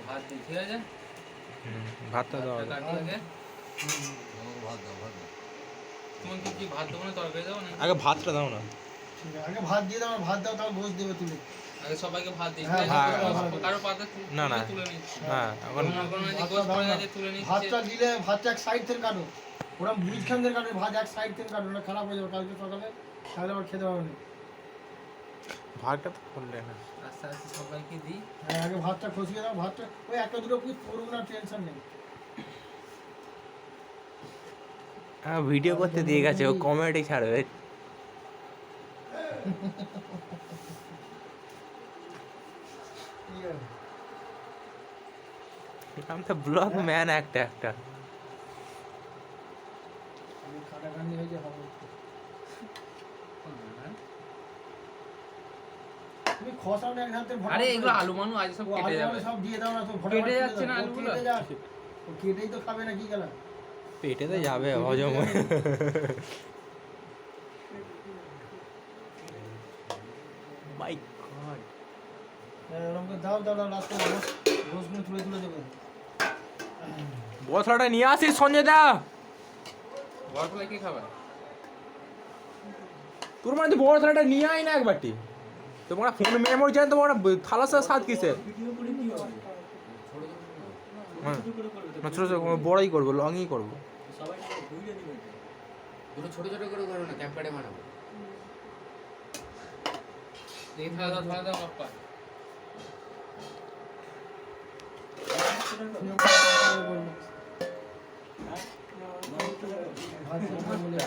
ভাত দিই, ঠিক আছে? ভাতটা দাও ভাতটা কাটি আগে। ভাত দাও, ভাত দাও। তোমাকে কি ভাত দেবো না তরকারি দেবো না? আগে ভাতটা দাও না। ঠিক আছে, আগে ভাত দিয়ে দাও, ভাত দাও, তাও গোছ দেবে তুলে। আগে সবাইকে ভাত দিই, হ্যাঁ, ভাত দাও। কারো পাতে না, না। তুলে নিচ্ছি। হ্যাঁ এখন কোনো যে ভাতটা গোছ দাও পড়ে না। গেছে তুলে নিচ্ছি। ভাতটা দিলে ভাতটা এক সাইড থেকে কাটো, ওরা বুঝখান থেকে কাটো, ভাত এক সাইড থেকে কাটো, ওটা খারাপ হয়ে যাবে কালকে সকালে, তাহলে আবার খেতে পারবে না। ভাতটা তো করলে না। আস্তে আস্তে সবাইকে দিই। হ্যাঁ, আগে ভাতটা খসিয়ে দাও, ভাতটা ওই একটা দুটো পিস করবো না, টেনশন নেই। ভিডিও করতে দিয়ে গেছে, ও কমেডি ছাড়বে। ঠিক আছে। আমি তো ব্লগ ম্যান একটা। আমি খাটাখানি হয়েছে হবে। তুমি খসাও না এক হাতে ভরা আরে করে। এগুলো আলু মানু আজ সব ও কেটে আলু যাবে। আলু সব দিয়ে দাও না, তো ভরা কেটে করে যাচ্ছে দাও। না ও আলুগুলো? কেটে যাক। ও কেটেই তো খাবে না, কি গেলা? পেটে তো যাবে, হজম হয়ে। মাই গড। এরকম করে দাও দাও দাও, লাস্টে গোসগুলো তুলে তুলে দেবে। বছরটা নিয়ে আসিস সঞ্জয় দা। বড় ফলে কি খাবে? তোর মানে বড় থালাটা নিয়ে আয় না একবারটি। তোমরা ফোন মেমোরি জানো, তোমরা থালা সাথ কিসে? ছোট ছোট বড়ই করবো, লংই করবো। দুটো ছোট ছোট করে করো না, ক্যাম্পারে বানাবো। দেখি থালা দাও বাপ্পা। ভাত বলে